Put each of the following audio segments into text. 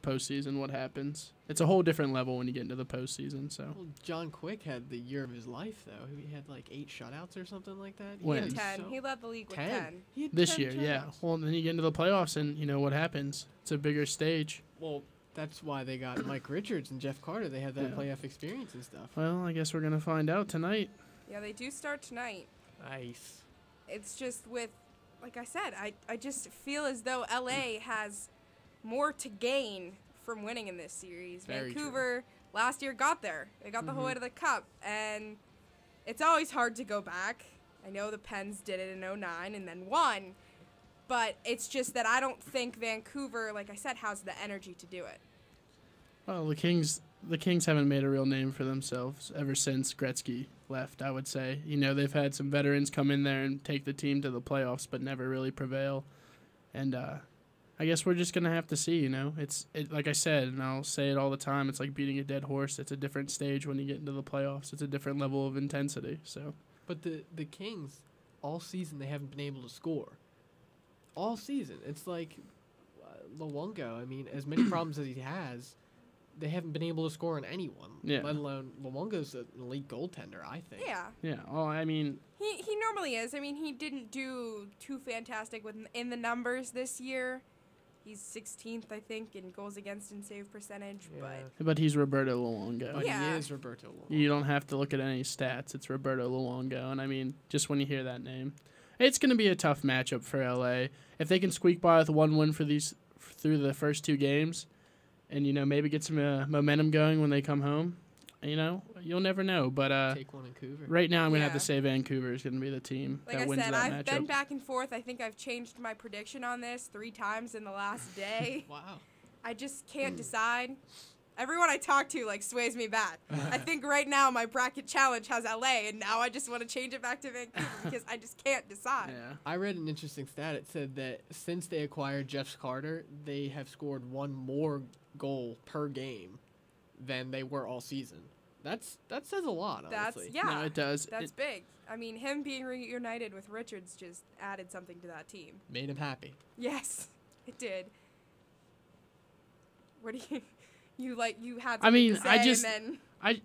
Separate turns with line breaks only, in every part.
postseason what happens. It's a whole different level when you get into the postseason. So
Well, John Quick had the year of his life, though. He had like 8 shutouts or something like that.
When?
He had 10. He led the league with 10.
He had
this
10
year, yeah.
shutouts.
Well, then you get into the playoffs, and you know what happens. It's a bigger stage.
Well, that's why they got Mike Richards and Jeff Carter. They had that
Yeah.
playoff experience and stuff.
Well, I guess we're gonna find out tonight.
Yeah, they do start tonight.
Nice.
It's just with, like I said, I just feel as though LA has more to gain from winning in this series.
Very
Vancouver last year got there. They got the whole way to the Cup, and it's always hard to go back. I know the Pens did it in 2009 and then won, but it's just that I don't think Vancouver, like I said, has the energy to do it.
Well, the Kings haven't made a real name for themselves ever since Gretzky left, I would say. You know, they've had some veterans come in there and take the team to the playoffs, but never really prevail. And I guess we're just going to have to see, you know. It's like I said, and I'll say it all the time, it's like beating a dead horse. It's a different stage when you get into the playoffs. It's a different level of intensity. So,
But the Kings, all season, they haven't been able to score. All season. It's like Luongo, I mean, as many problems as he has, they haven't been able to score on anyone.
Yeah.
Let alone Luongo's an elite goaltender, I think.
Yeah.
yeah. Well, I mean,
He normally is. I mean, he didn't do too fantastic in the numbers this year. He's 16th, I think, in goals against and save percentage,
but he's Roberto Luongo.
But
Yeah.
he is Roberto Luongo.
You don't have to look at any stats. It's Roberto Luongo. And, I mean, just when you hear that name, it's going to be a tough matchup for L.A. If they can squeak by with one win through the first 2 games and, you know, maybe get some momentum going when they come home, you know, you'll never know. But
Take one in Vancouver.
right now I'm going to
Yeah.
have to say Vancouver is going to be the team
Like
that
I
wins
said,
that
I've
matchup.
been back and forth. I think I've changed my prediction on this 3 times in the last day.
Wow.
I just can't decide. Everyone I talk to, like, sways me back. I think right now my bracket challenge has LA, and now I just want to change it back to Vancouver because I just can't decide.
Yeah.
I read an interesting stat. It said that since they acquired Jeff Carter, they have scored 1 more goal per game than they were all season. That says a lot, honestly.
Yeah,
No, it does.
That's big. I mean, him being reunited with Richards just added something to that team.
Made him happy.
Yes, it did. What do you had something
I mean,
to say
I just
and then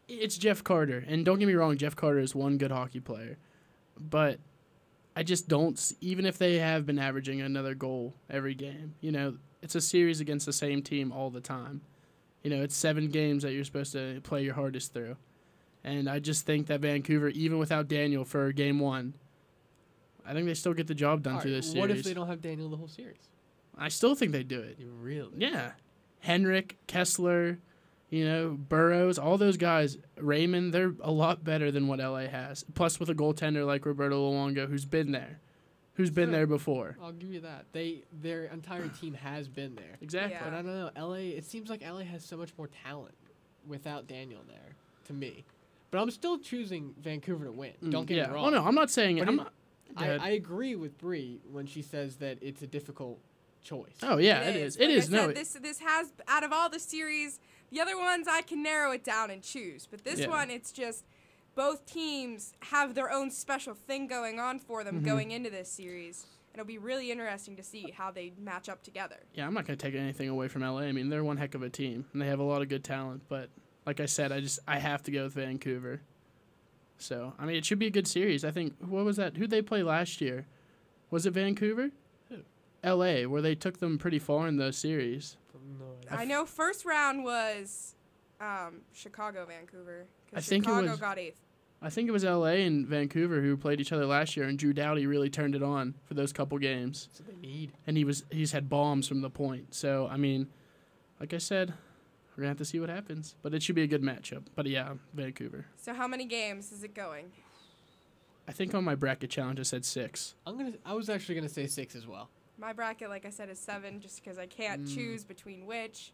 it's Jeff Carter, and don't get me wrong, Jeff Carter is one good hockey player, but I just don't. Even if they have been averaging another goal every game, you know, it's a series against the same team all the time. You know, it's 7 games that you're supposed to play your hardest through, and I just think that Vancouver, even without Daniel for game 1, I think they still get the job done through this series.
What if they don't have Daniel the whole series?
I still think they do it.
You really?
Yeah. Henrik, Kessler, you know, Burrows, all those guys, Raymond, they're a lot better than what LA has. Plus with a goaltender like Roberto Luongo who's been there. Who's been there before.
I'll give you that. Their entire team has been there.
Exactly.
Yeah.
But I don't know, LA, it seems like LA has so much more talent without Daniel there, to me. But I'm still choosing Vancouver to win. Don't get me wrong.
Oh, no, I'm not saying
But
I'm not. Go ahead.
I agree with Bree when she says that it's a difficult choice.
Oh, yeah, it is. It
Like
is.
I
No,
said, this has, out of all the series, the other ones I can narrow it down and choose. But this
Yeah.
one, it's just both teams have their own special thing going on for them going into this series. It'll be really interesting to see how they match up together.
yeah, I'm not going to take anything away from LA. I mean, they're one heck of a team, and they have a lot of good talent. But like I said, I have to go with Vancouver. So, I mean, it should be a good series. I think, what was that? Who'd they play last year? Was it Vancouver?
Who?
LA, where they took them pretty far in those series.
No,
I know first round was Chicago, Vancouver.
I
Because
think it
Chicago
was-
got 8th.
I think it was LA and Vancouver who played each other last year, and Drew Doughty really turned it on for those couple games.
That's what they need.
And he's had bombs from the point. So, I mean, like I said, we're going to have to see what happens. But it should be a good matchup. But, yeah, Vancouver.
So how many games is it going?
I think on my bracket challenge I said 6.
I was actually gonna say 6 as well.
My bracket, like I said, is 7 just because I can't choose between which.